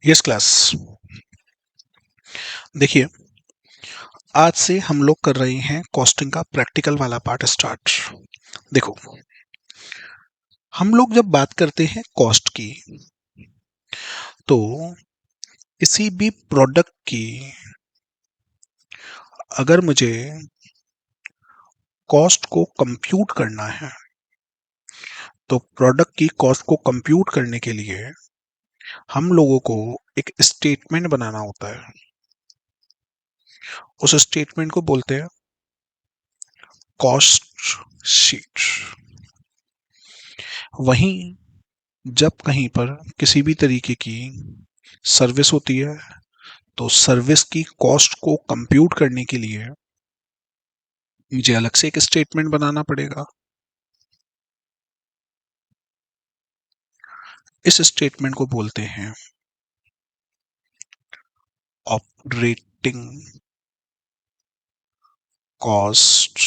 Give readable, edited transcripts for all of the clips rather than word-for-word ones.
Yes class. देखिए, आज से हम लोग कर रहे हैं कॉस्टिंग का प्रैक्टिकल वाला पार्ट स्टार्ट। देखो, हम लोग जब बात करते हैं कॉस्ट की, तो किसी भी प्रोडक्ट की अगर मुझे कॉस्ट को कंप्यूट करना है, तो प्रोडक्ट की कॉस्ट को कंप्यूट करने के लिए हम लोगों को एक स्टेटमेंट बनाना होता है। उस स्टेटमेंट को बोलते हैं कॉस्ट शीट। वहीं जब कहीं पर किसी भी तरीके की सर्विस होती है, तो सर्विस की कॉस्ट को कंप्यूट करने के लिए मुझे अलग से एक स्टेटमेंट बनाना पड़ेगा। इस स्टेटमेंट को बोलते हैं ऑपरेटिंग कॉस्ट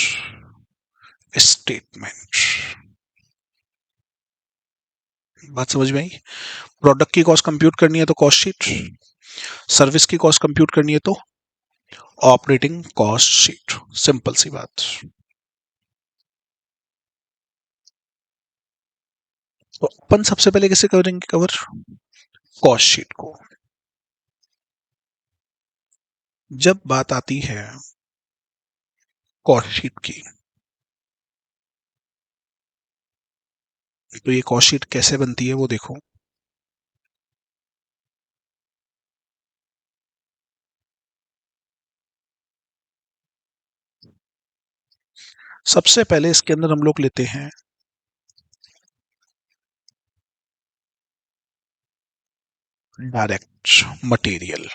स्टेटमेंट। बात समझ में आई? प्रोडक्ट की कॉस्ट कंप्यूट करनी है तो कॉस्ट शीट, सर्विस की कॉस्ट कंप्यूट करनी है तो ऑपरेटिंग कॉस्ट शीट। सिंपल सी बात। तो अपन सबसे पहले किसे करेंगे कवर? कॉस्ट शीट को। जब बात आती है कॉस्ट शीट की, तो ये कॉस्ट शीट कैसे बनती है वो देखो। सबसे पहले इसके अंदर हम लोग लेते हैं डायरेक्ट मटेरियल।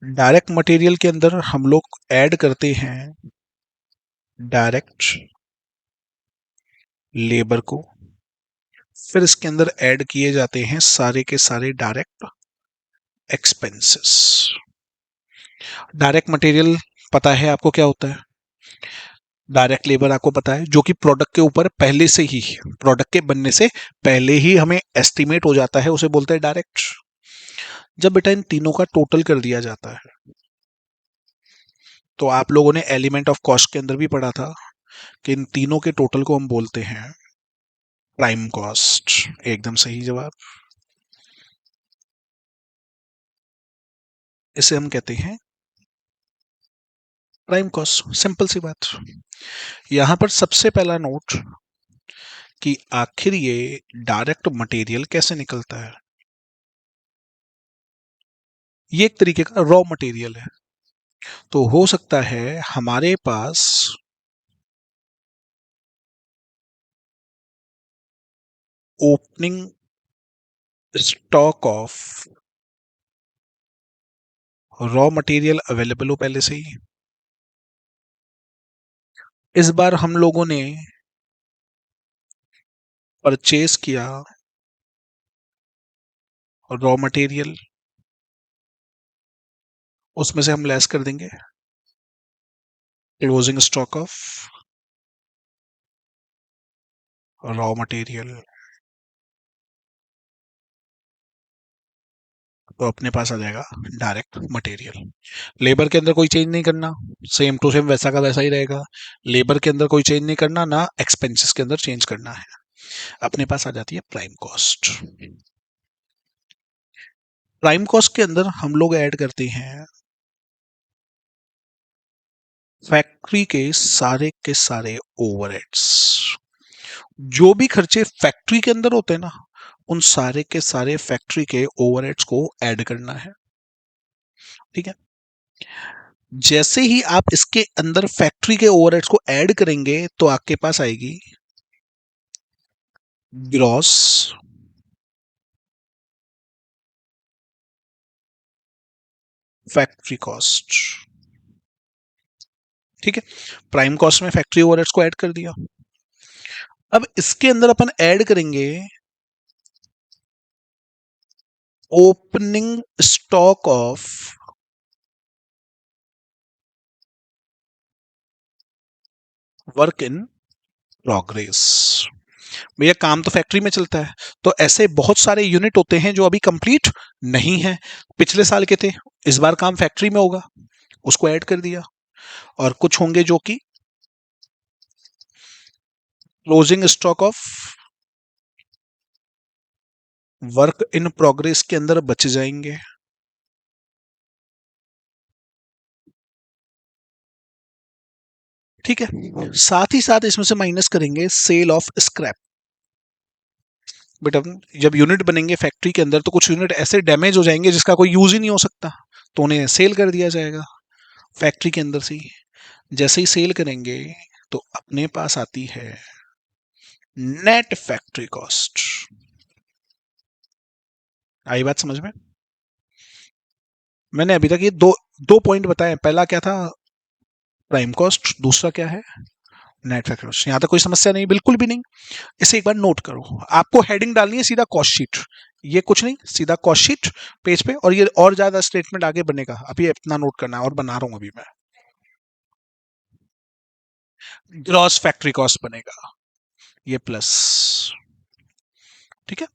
डायरेक्ट मटेरियल के अंदर हम लोग ऐड करते हैं डायरेक्ट लेबर को। फिर इसके अंदर ऐड किए जाते हैं सारे के सारे डायरेक्ट एक्सपेंसेस। डायरेक्ट मटेरियल पता है आपको क्या होता है? डायरेक्ट लेबर आपको पता है, जो कि प्रोडक्ट के ऊपर पहले से ही, प्रोडक्ट के बनने से पहले ही हमें एस्टिमेट हो जाता है, उसे बोलते हैं डायरेक्ट। जब बेटा इन तीनों का टोटल कर दिया जाता है, तो आप लोगों ने एलिमेंट ऑफ कॉस्ट के अंदर भी पढ़ा था कि इन तीनों के टोटल को हम बोलते हैं प्राइम कॉस्ट। एकदम सही जवाब। इसे हम कहते हैं प्राइम कॉस्ट। सिंपल सी बात। यहां पर सबसे पहला नोट कि आखिर ये डायरेक्ट मटेरियल कैसे निकलता है। ये एक तरीके का रॉ मटेरियल है। तो हो सकता है हमारे पास opening stock of raw material available हो पहले से ही। इस बार हम लोगों ने परचेज किया रॉ मटेरियल, उसमें से हम लेस कर देंगे closing stock of raw material. तो अपने पास आ जाएगा डायरेक्ट मटेरियल। लेबर के अंदर कोई चेंज नहीं करना, सेम टू सेम वैसा का वैसा ही रहेगा। लेबर के अंदर कोई चेंज नहीं करना, ना एक्सपेंसेस के अंदर चेंज करना है। अपने पास आ जाती है प्राइम कॉस्ट। प्राइम कॉस्ट के अंदर हम लोग ऐड करते हैं फैक्ट्री के सारे ओवरहेड्स। जो भी खर्चे फैक्ट्री के अंदर होते हैं ना, उन सारे के सारे फैक्ट्री के ओवरहेड्स को ऐड करना है। ठीक है। जैसे ही आप इसके अंदर फैक्ट्री के ओवरहेड्स को ऐड करेंगे, तो आपके पास आएगी ग्रॉस फैक्ट्री कॉस्ट। ठीक है। प्राइम कॉस्ट में फैक्ट्री ओवरहेड्स को ऐड कर दिया। अब इसके अंदर अपन ऐड करेंगे opening stock of work in progress. भैया काम तो फैक्ट्री में चलता है, तो ऐसे बहुत सारे यूनिट होते हैं जो अभी कंप्लीट नहीं है, पिछले साल के थे, इस बार काम फैक्ट्री में होगा, उसको ऐड कर दिया। और कुछ होंगे जो कि closing stock of work in progress के अंदर बच जाएंगे। ठीक है, साथ ही साथ इसमें से माइनस करेंगे सेल ऑफ स्क्रैप। बट अब जब यूनिट बनेंगे फैक्ट्री के अंदर तो कुछ यूनिट ऐसे डैमेज हो जाएंगे जिसका कोई यूज ही नहीं हो सकता, तो उन्हें सेल कर दिया जाएगा फैक्ट्री के अंदर से ही। जैसे ही सेल करेंगे तो अपने पास आती है नेट फैक्ट्री कॉस्ट। आई बात समझ में? मैंने अभी तक ये दो दो पॉइंट बताए, पहला क्या था प्राइम कॉस्ट, दूसरा क्या है नेट फैक्ट्री कॉस्ट। यहां तक कोई समस्या नहीं, बिल्कुल भी नहीं। इसे एक बार नोट करो, आपको हेडिंग डालनी है सीधा कॉस्ट शीट, ये कुछ नहीं, सीधा कॉस्ट शीट पेज पे, और ये और ज्यादा स्टेटमेंट आगे बनेगा, अभी इतना नोट करना है और बना रहा हूं अभी मैं। ग्रॉस फैक्ट्री कॉस्ट बनेगा ये प्लस। ठीक है,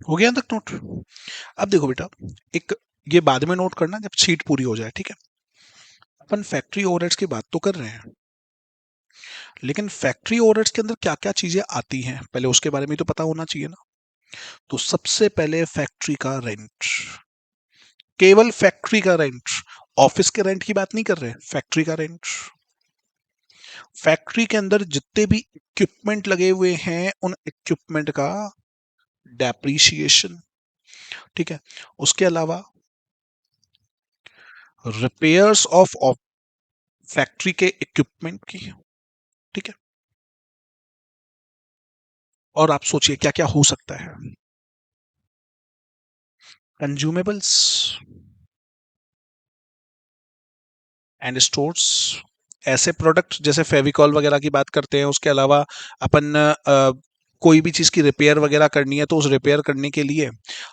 हो गया तक नोट? अब देखो बेटा, एक ये बाद में नोट करना जब शीट पूरी हो जाए, ठीक है। अपन फैक्ट्री ओवरहेड्स की बात तो कर रहे हैं, लेकिन फैक्ट्री ओवरहेड्स के अंदर क्या क्या चीजें आती हैं पहले उसके बारे में तो पता होना चाहिए ना। तो सबसे पहले फैक्ट्री का रेंट, केवल फैक्ट्री का रेंट, ऑफिस के रेंट की बात नहीं कर रहे, फैक्ट्री का रेंट। फैक्ट्री के अंदर जितने भी इक्विपमेंट लगे हुए हैं उन इक्विपमेंट का डेप्रीशिएशन, ठीक है। उसके अलावा रिपेयर्स ऑफ फैक्ट्री के इक्विपमेंट की, ठीक है। और आप सोचिए क्या क्या हो सकता है, कंज्यूमेबल्स एंड स्टोर्स, ऐसे प्रोडक्ट जैसे फेविकॉल वगैरह की बात करते हैं। उसके अलावा अपन कोई भी चीज़ की रिपेयर वगैरह करनी है तो उस रिपेयर करने के लिए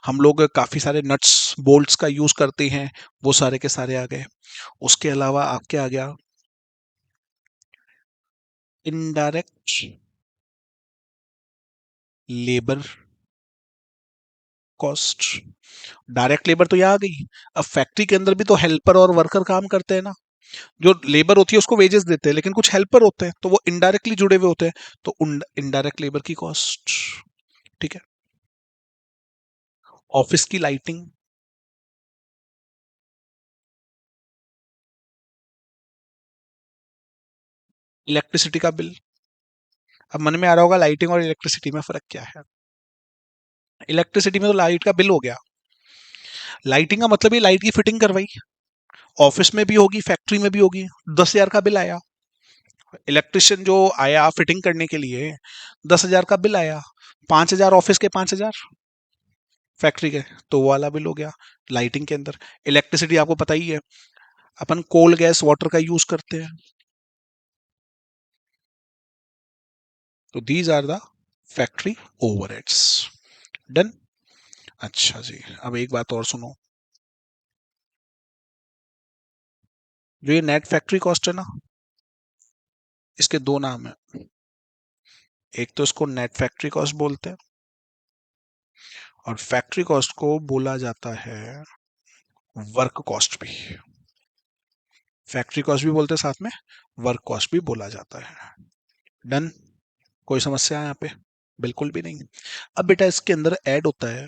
हम लोग काफ़ी सारे नट्स बोल्ट्स का यूज़ करते हैं, वो सारे के सारे आ गए। उसके अलावा आपके आ गया indirect labour cost. Direct labour तो यहाँ आ गई। अब फैक्ट्री के अंदर भी तो हेल्पर और वर्कर काम करते हैं ना। जो लेबर होती है उसको वेजेस देते हैं, लेकिन कुछ हेल्पर होते हैं तो वो इनडायरेक्टली जुड़े हुए होते हैं, तो इनडायरेक्ट लेबर की कॉस्ट। ठीक है। ऑफिस की लाइटिंग, इलेक्ट्रिसिटी का बिल। अब मन में आ रहा होगा लाइटिंग और इलेक्ट्रिसिटी में फर्क क्या है। इलेक्ट्रिसिटी में तो लाइट का बिल हो गया। लाइटिंग का मतलब ये लाइट की फिटिंग करवाई, ऑफिस में भी होगी फैक्ट्री में भी होगी, 10,000 का बिल आया। इलेक्ट्रिशियन जो आया फिटिंग करने के लिए, 10,000 का बिल आया। 5,000 ऑफिस के, 5,000 फैक्ट्री के, तो वो वाला बिल हो गया लाइटिंग के अंदर। इलेक्ट्रिसिटी आपको पता ही है, अपन कोल गैस वाटर का यूज करते हैं। तो these are the factory overheads. Done. अच्छा जी, अब एक बात और सुनो। जो ये नेट फैक्ट्री कॉस्ट है ना, इसके दो नाम है। एक तो इसको नेट फैक्ट्री कॉस्ट बोलते हैं, और फैक्ट्री कॉस्ट को बोला जाता है वर्क कॉस्ट भी। फैक्ट्री कॉस्ट भी बोलते हैं, साथ में वर्क कॉस्ट भी बोला जाता है। डन। कोई समस्या है यहाँ पे? बिल्कुल भी नहीं। अब बेटा इसके अंदर ऐड होता है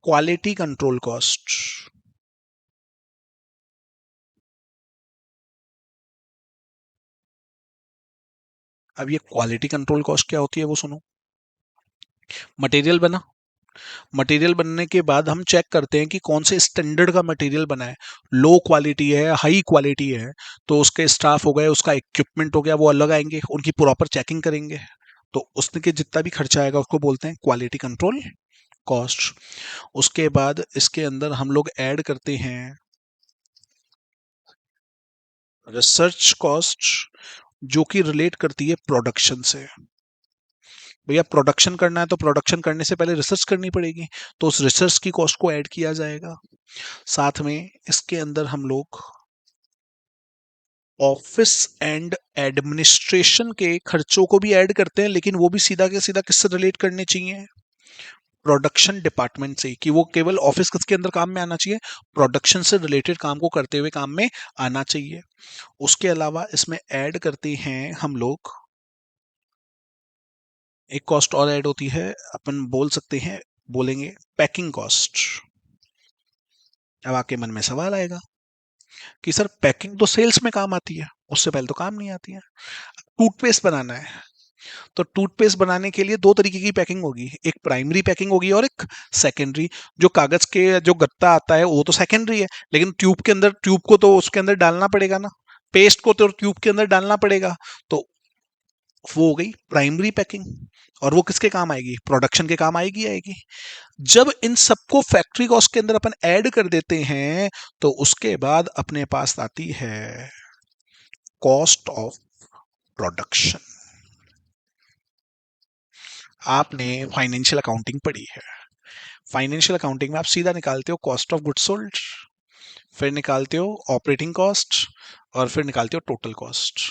क्वालिटी कंट्रोल कॉस्ट। अब ये क्वालिटी कंट्रोल कॉस्ट क्या होती है वो सुनो। मटेरियल बना, मटेरियल बनने के बाद हम चेक करते हैं कि कौन से स्टैंडर्ड का मटेरियल बना है। लो क्वालिटी है, हाई क्वालिटी है, तो उसके स्टाफ हो गए, उसका इक्विपमेंट हो गया, वो अलग आएंगे, उनकी प्रॉपर चेकिंग करेंगे। तो उसके जितना भी खर्चा आएगा उसको बोलते हैं क्वालिटी कंट्रोल कॉस्ट। उसके बाद इसके अंदर हम लोग ऐड करते हैं रिसर्च कॉस्ट, जो कि रिलेट करती है प्रोडक्शन से। भैया प्रोडक्शन करना है तो प्रोडक्शन करने से पहले रिसर्च करनी पड़ेगी, तो उस रिसर्च की कॉस्ट को ऐड किया जाएगा। साथ में इसके अंदर हम लोग ऑफिस एंड एडमिनिस्ट्रेशन के खर्चों को भी ऐड करते हैं, लेकिन वो भी सीधा के सीधा किससे रिलेट करने चाहिए? प्रोडक्शन डिपार्टमेंट से, कि वो केवल ऑफिस के अंदर काम में आना चाहिए, प्रोडक्शन से रिलेटेड काम को करते हुए काम में आना चाहिए। उसके अलावा इसमें ऐड करते हैं हम लोग, एक कॉस्ट और ऐड होती है, अपन बोल सकते हैं, बोलेंगे पैकिंग कॉस्ट। अब आपके मन में सवाल आएगा कि सर पैकिंग तो सेल्स में काम आती है, उससे पहले तो काम नहीं आती है। टूथपेस्ट बनाना है, तो टूथपेस्ट बनाने के लिए दो तरीके की पैकिंग होगी, एक प्राइमरी पैकिंग होगी और एक सेकेंडरी। जो कागज के जो गत्ता आता है वो तो सेकेंडरी है, लेकिन ट्यूब के अंदर, ट्यूब को तो उसके अंदर डालना पड़ेगा ना, पेस्ट को तो ट्यूब के अंदर डालना पड़ेगा, तो वो हो गई प्राइमरी पैकिंग। और वो किसके काम आएगी? प्रोडक्शन के काम आएगी आएगी। जब इन सबको फैक्ट्री कॉस्ट के अंदर अपन ऐड कर देते हैं, तो उसके बाद अपने पास आती है कॉस्ट ऑफ प्रोडक्शन। आपने फाइनेंशियल अकाउंटिंग पढ़ी है, फाइनेंशियल अकाउंटिंग में आप सीधा निकालते हो कॉस्ट ऑफ गुड्स सोल्ड, फिर निकालते हो ऑपरेटिंग कॉस्ट, और फिर निकालते हो टोटल कॉस्ट।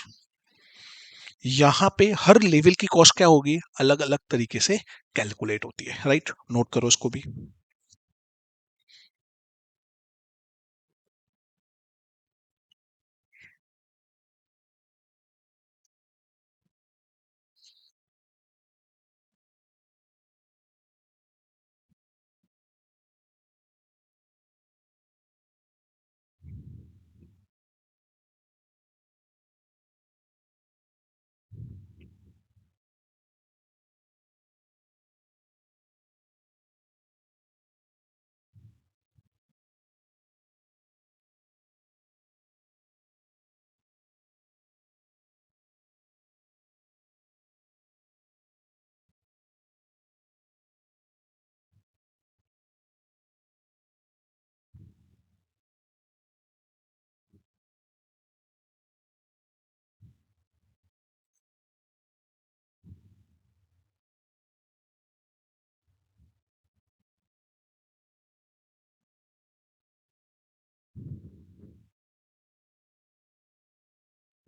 यहां पे हर लेवल की कॉस्ट क्या होगी? अलग अलग तरीके से कैलकुलेट होती है, राइट? नोट करो इसको भी।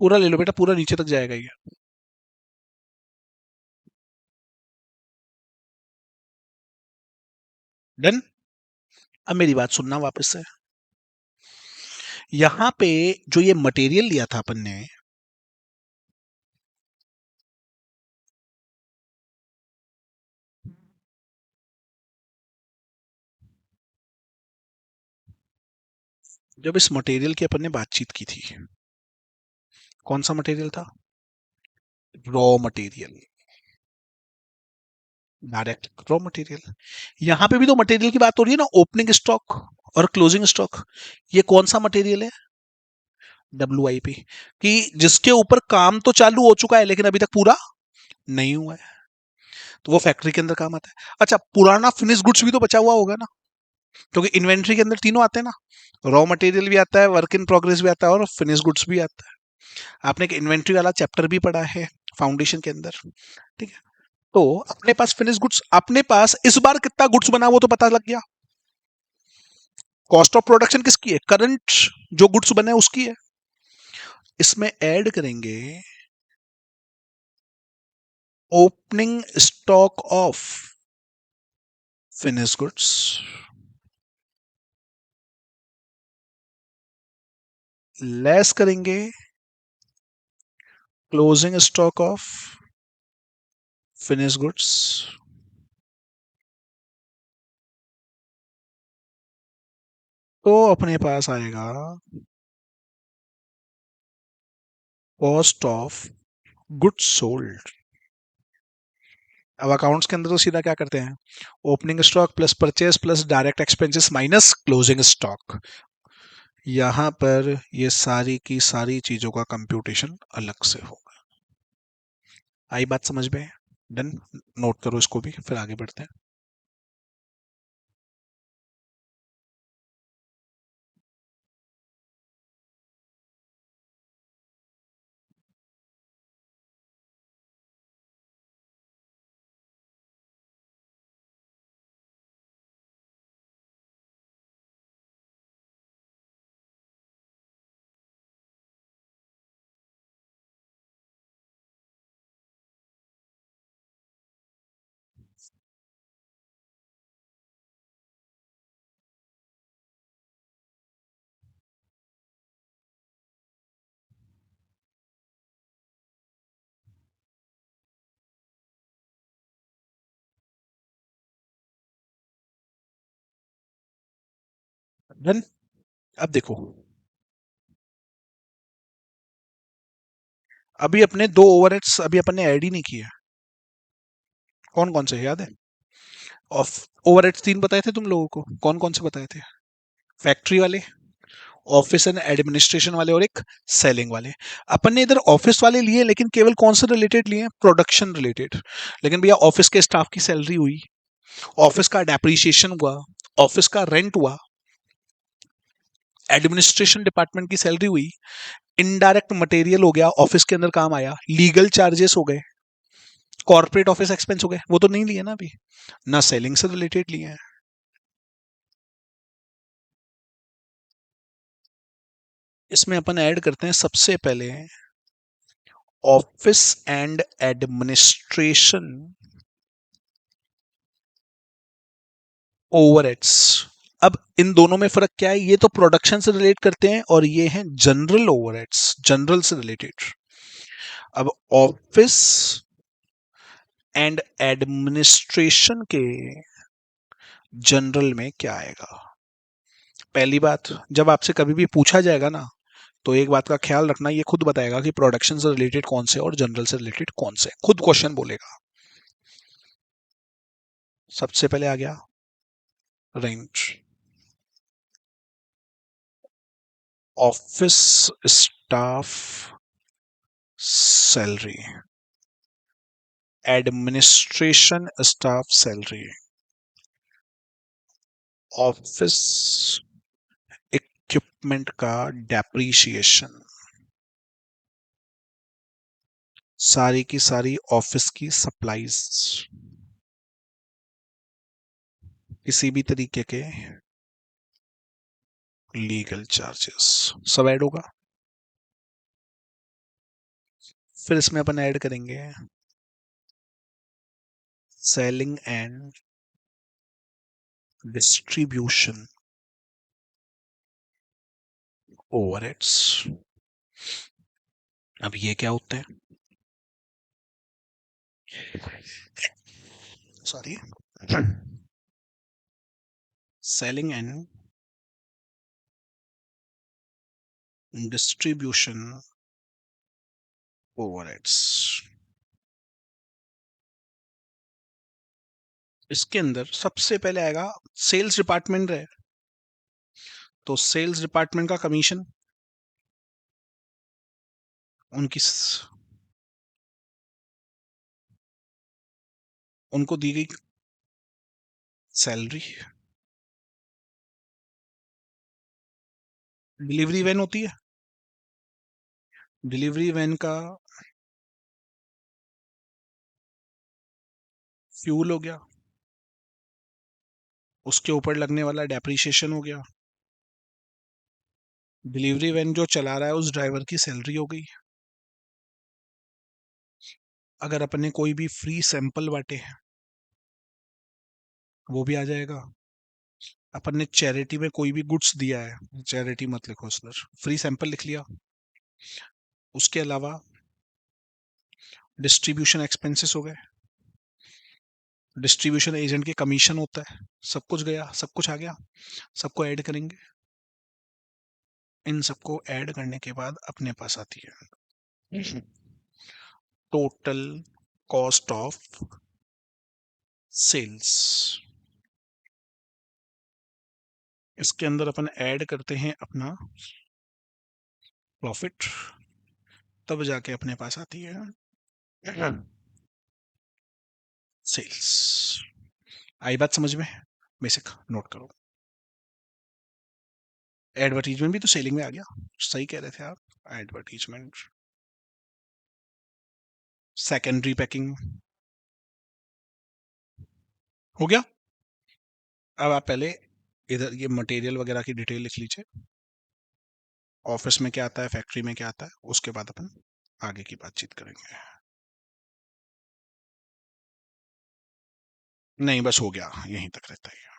पूरा ले लो बेटा, पूरा नीचे तक जाएगा ये। डन। अब मेरी बात सुनना वापस से। यहां पे जो ये मटेरियल लिया था अपन ने, जब इस मटेरियल की अपन ने बातचीत की थी, कौन सा मटेरियल था? Raw material. Direct raw material. यहां पे भी तो मटेरियल की बात हो रही है ना, ओपनिंग स्टॉक और क्लोजिंग स्टॉक। ये कौन सा मटेरियल है? WIP। कि जिसके ऊपर काम तो चालू हो चुका है लेकिन अभी तक पूरा नहीं हुआ है, तो वो फैक्ट्री के अंदर काम आता है। अच्छा, पुराना फिनिश गुड्स भी तो बचा हुआ होगा ना, क्योंकि इन्वेंट्री के अंदर तीनों आते हैं ना, रॉ मटेरियल भी आता है, वर्क इन प्रोग्रेस भी आता है और फिनिश गुड्स भी आता है। आपने एक इन्वेंट्री वाला चैप्टर भी पढ़ा है फाउंडेशन के अंदर, ठीक है। तो अपने पास फिनिश गुड्स, अपने पास इस बार कितना गुड्स बना वो तो पता लग गया। कॉस्ट ऑफ प्रोडक्शन किसकी है? करंट जो गुड्स बने उसकी है। इसमें ऐड करेंगे opening stock of finish goods, less करेंगे closing stock of finish goods, तो अपने पास आएगा कॉस्ट ऑफ गुड्स सोल्ड। अब अकाउंट्स के अंदर तो सीधा क्या करते हैं, opening stock plus purchase plus direct expenses minus closing stock. यहां पर ये सारी की सारी चीजों का कंप्यूटेशन अलग से होगा। आई बात समझ में? डन। नोट करो इसको भी, फिर आगे बढ़ते हैं। डन। अब देखो, अभी अपने दो ओवरहेड्स अभी अपन ने ऐड ही नहीं किया। कौन कौन से याद है? ऑफ ओवरहेड्स तीन बताए थे तुम लोगों को, कौन कौन से बताए थे? फैक्ट्री वाले, ऑफिस एंड एडमिनिस्ट्रेशन वाले और एक सेलिंग वाले। अपन ने इधर ऑफिस वाले लिए लेकिन केवल कौन से रिलेटेड लिए? Production related. लेकिन भैया ऑफिस के स्टाफ की सैलरी हुई, ऑफिस का डेप्रीशिएशन हुआ, ऑफिस का रेंट हुआ, एडमिनिस्ट्रेशन डिपार्टमेंट की सैलरी हुई, इनडायरेक्ट मटेरियल हो गया ऑफिस के अंदर काम आया, लीगल चार्जेस हो गए, कॉर्पोरेट ऑफिस एक्सपेंस हो गए, वो तो नहीं लिए ना अभी, ना सेलिंग से रिलेटेड लिए हैं। इसमें अपन ऐड करते हैं सबसे पहले ऑफिस एंड एडमिनिस्ट्रेशन ओवरहेड्स। अब इन दोनों में फर्क क्या है? ये तो प्रोडक्शन से रिलेट करते हैं और ये हैं जनरल ओवरहेड्स, जनरल से रिलेटेड। अब ऑफिस एंड एडमिनिस्ट्रेशन के जनरल में क्या आएगा? पहली बात, जब आपसे कभी भी पूछा जाएगा ना, तो एक बात का ख्याल रखना, ये खुद बताएगा कि प्रोडक्शन से रिलेटेड कौन से और जनरल से रिलेटेड कौन से, खुद क्वेश्चन बोलेगा। सबसे पहले आ गया rent, office staff salary, administration staff salary, office equipment का डेप्रीशिएशन, सारी की सारी ऑफिस की सप्लाईज, किसी भी तरीके के लीगल चार्जेस, सब ऐड होगा। फिर इसमें अपन ऐड करेंगे सेलिंग एंड डिस्ट्रीब्यूशन ओवरहेड्स। अब ये क्या होते हैं? Sorry, selling and distribution overheads. इसके अंदर सबसे पहले आएगा सेल्स डिपार्टमेंट है, तो सेल्स डिपार्टमेंट का कमीशन, उनकी उनको दी गई सैलरी। डिलीवरी वैन होती है, डिलीवरी वैन का फ्यूल हो गया, उसके ऊपर लगने वाला डेप्रिसिएशन हो गया, डिलीवरी वैन जो चला रहा है उस ड्राइवर की सैलरी हो गई। अगर अपने कोई भी फ्री सैंपल बांटे हैं वो भी आ जाएगा। अपन ने चैरिटी में कोई भी गुड्स दिया है, चैरिटी मत लिखो सर, फ्री सैंपल लिख लिया। उसके अलावा डिस्ट्रीब्यूशन एक्सपेंसेस हो गए, डिस्ट्रीब्यूशन एजेंट के कमीशन होता है, सब कुछ गया, सब कुछ आ गया, सबको ऐड करेंगे। इन सबको ऐड करने के बाद अपने पास आती है टोटल कॉस्ट ऑफ सेल्स। इसके अंदर अपन ऐड करते हैं अपना प्रॉफिट, तब जाके अपने पास आती है सेल्स। आई बात समझ में? बेसिक नोट करो। एडवर्टीजमेंट भी तो सेलिंग में आ गया, सही कह रहे थे आप। एडवर्टीजमेंट, सेकेंडरी पैकिंग हो गया। अब आप पहले इधर ये मटेरियल वगैरह की डिटेल लिख लीजिए, ऑफिस में क्या आता है, फैक्ट्री में क्या आता है, उसके बाद अपन आगे की बातचीत करेंगे। नहीं बस हो गया, यहीं तक रहता है।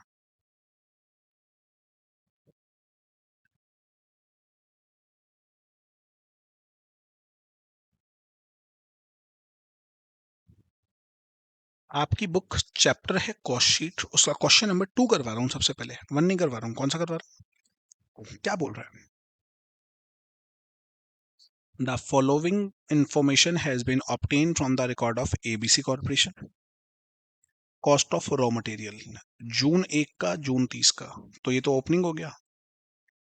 आपकी बुक चैप्टर है कॉस्ट शीट, उसका क्वेश्चन नंबर 2 करवा रहा हूँ सबसे पहले, 1 नहीं करवा रहा हूँ। कौन सा करवा रहा हूँ, क्या बोल रहा है? The following information has been obtained from the record of ABC corporation. Cost of raw material June 1 का जून 30 का, तो ये तो ओपनिंग हो गया।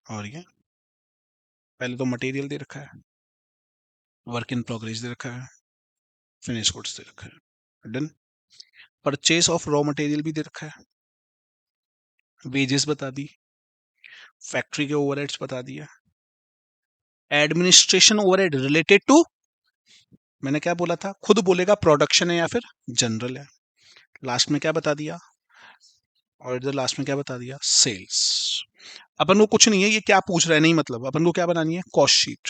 और ये पहले तो मटेरियल दे रखा है, वर्क इन प्रोग्रेस दे रखा है, फिनिश गुड्स दे रखा है, done. Purchase of raw material भी दे रखा है, वेजेस बता दी, फैक्ट्री के ओवरहेड्स बता दिया, एडमिनिस्ट्रेशन ओवरहेड रिलेटेड टू, मैंने क्या बोला था, खुद बोलेगा प्रोडक्शन है या फिर जनरल है। लास्ट में क्या बता दिया, और इधर लास्ट में क्या बता दिया, सेल्स। अपन को कुछ नहीं है, ये क्या पूछ रहा है नहीं, मतलब अपन को क्या बनानी है, कॉस्ट शीट।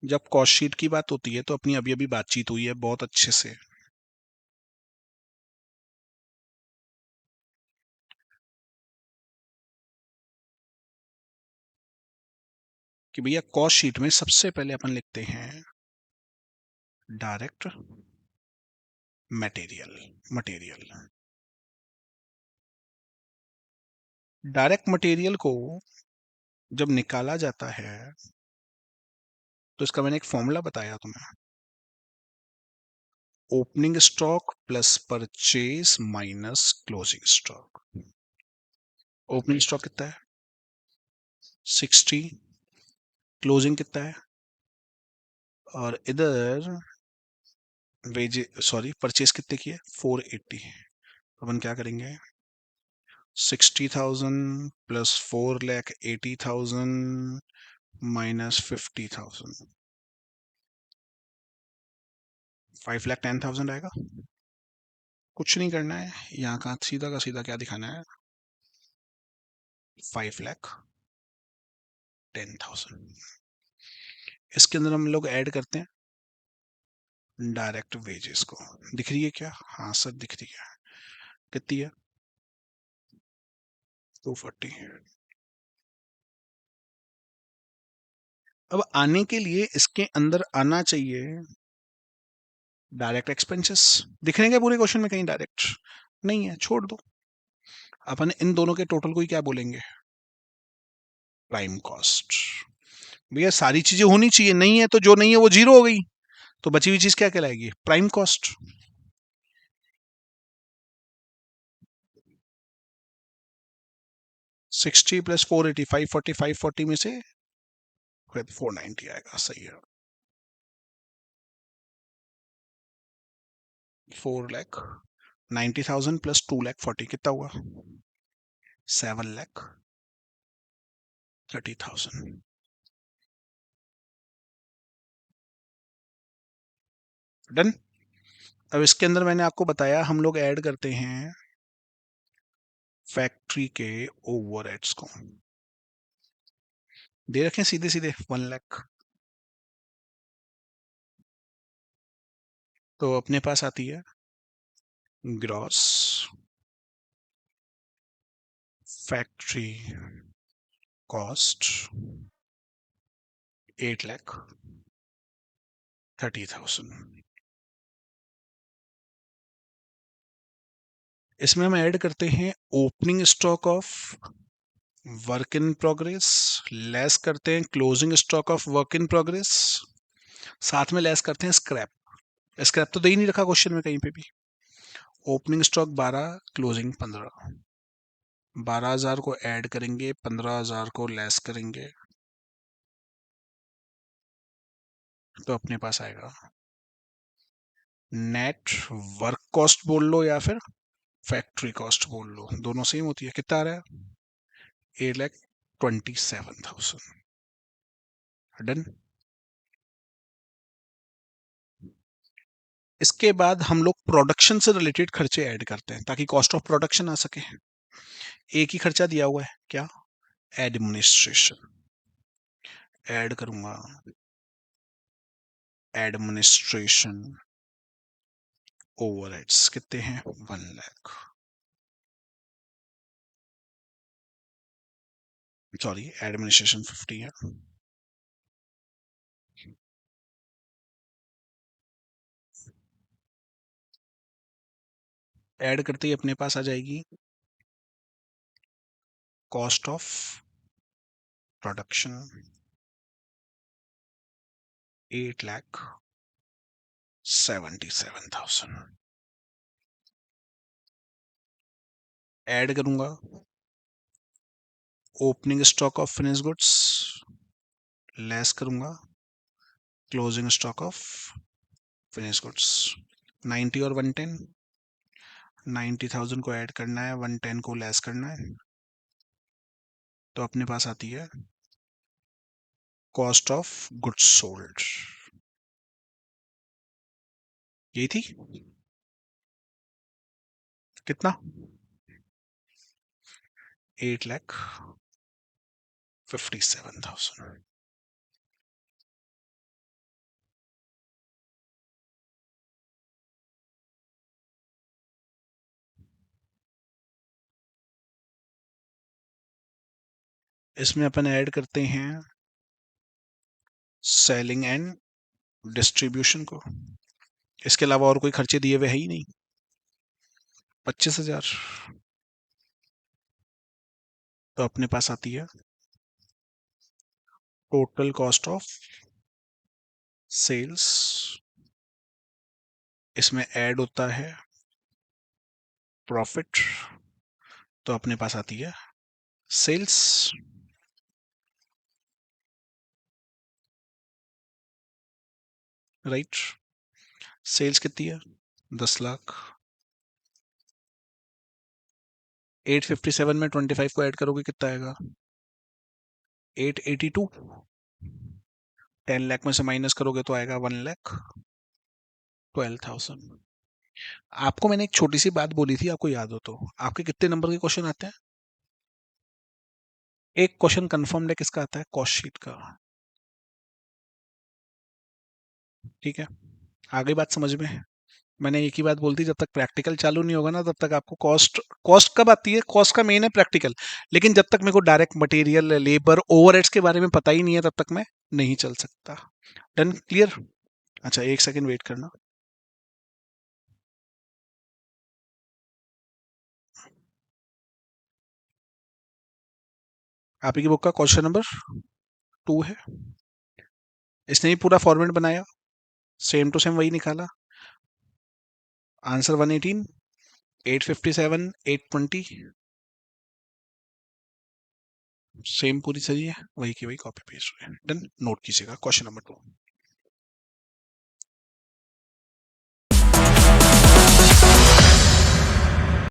जब कॉस्ट शीट की बात होती है तो अपनी अभी अभी बातचीत हुई है बहुत अच्छे से, कि भैया कॉस्ट शीट में सबसे पहले अपन लिखते हैं direct material. Material, direct material को जब निकाला जाता है तो इसका मैंने एक फॉर्मूला बताया तुम्हें, opening stock plus purchase minus closing stock. Opening stock कितना है, 60, क्लोजिंग कितना है, और इधर वेज सॉरी परचेज कितने की है, 480। अपन क्या करेंगे, 60,000 प्लस 4,80,000 माइनस 50,000, 5,10,000 आएगा। कुछ नहीं करना है, यहाँ का सीधा क्या दिखाना है, 5,10,000। इसके अंदर हम लोग ऐड करते हैं डायरेक्ट वेजेस को। दिख रही है क्या? हाँ सर दिख रही है। कितनी है? 240। अब आने के लिए इसके अंदर आना चाहिए डायरेक्ट एक्सपेंसेस। दिख रहे हैं क्या पूरे क्वेश्चन में कहीं डायरेक्ट? नहीं है, छोड़ दो। अपन इन दोनों के टोटल को ही क्या बोलेंगे? Prime cost. भैया सारी चीजें होनी चाहिए, नहीं है तो जो नहीं है वो जीरो हो गई, तो बची हुई चीज क्या कहलाएगी? Prime cost. 60 प्लस 480, 540, 540 में से 490 आएगा, सही है। 4,90,000 प्लस 2,40,000 कितना हुआ? 7,30,000। डन। अब इसके अंदर मैंने आपको बताया हम लोग ऐड करते हैं फैक्ट्री के ओवरहेड्स को। दे रखे हैं सीधे सीधे 1 लाख। तो अपने पास आती है ग्रॉस फैक्ट्री कॉस्ट 8,30,000। इसमें हम ऐड करते हैं opening stock of work in progress, less करते हैं closing stock of work in progress, साथ में लेस करते हैं स्क्रैप। स्क्रैप तो दे ही नहीं रखा क्वेश्चन में कहीं पे भी। Opening stock 12, closing 15। 12,000 को ऐड करेंगे, 15,000 को लेस करेंगे, तो अपने पास आएगा नेट वर्क कॉस्ट बोल लो या फिर फैक्ट्री कॉस्ट बोल लो, दोनों सेम होती है। कितना आ रहा है? 8,27,000। डन। इसके बाद हम लोग प्रोडक्शन से रिलेटेड खर्चे ऐड करते हैं ताकि कॉस्ट ऑफ प्रोडक्शन आ सके। एक ही खर्चा दिया हुआ है क्या? एडमिनिस्ट्रेशन। ऐड करूंगा एडमिनिस्ट्रेशन ओवरहेड्स, कितने हैं? 1 लाख। सॉरी, एडमिनिस्ट्रेशन 50 है। ऐड करते ही अपने पास आ जाएगी कॉस्ट ऑफ प्रोडक्शन 8,77,000। ऐड करूंगा opening stock of finish goods, less करूंगा closing stock of finish goods. 90 और 110, 90,000 को ऐड करना है, 110 को लेस करना है, तो अपने पास आती है कॉस्ट ऑफ गुड्स सोल्ड। यही थी। कितना? 8,57,000। इसमें अपन ऐड करते हैं सेलिंग एंड डिस्ट्रीब्यूशन को। इसके अलावा और कोई खर्चे दिए हुए है ही नहीं। 25,000। तो अपने पास आती है टोटल कॉस्ट ऑफ सेल्स। इसमें ऐड होता है प्रॉफिट, तो अपने पास आती है सेल्स। राइट। सेल्स कितनी है? 10 लाख। 857 में 25 को ऐड करोगे कितना आएगा? 882। 10 लाख में से माइनस करोगे तो आएगा 1,12,000। आपको मैंने एक छोटी सी बात बोली थी, आपको याद हो तो? आपके कितने नंबर के क्वेश्चन आते हैं? एक क्वेश्चन कंफर्म है किसका आता है? कॉस्ट शीट का। ठीक है, आ गई बात समझ में? मैंने एक ही बात बोलती, जब तक प्रैक्टिकल चालू नहीं होगा ना तब तक आपको कॉस्ट, कॉस्ट कब आती है, कॉस्ट का मेन है प्रैक्टिकल। लेकिन जब तक मेरे को डायरेक्ट मटेरियल, लेबर, ओवरहेड्स के बारे में पता ही नहीं है तब तक मैं नहीं चल सकता। Done, clear? अच्छा, एक सेकंड वेट करना। आप ही की बुक का क्वेश्चन नंबर 2 है। इसने ही पूरा फॉर्मेट बनाया, सेम टू सेम वही निकाला। आंसर 118, 857, 820, सेम पूरी सही है, वही की वही कॉपी पेस्ट हुई है। डन, नोट कीजिएगा क्वेश्चन नंबर 2।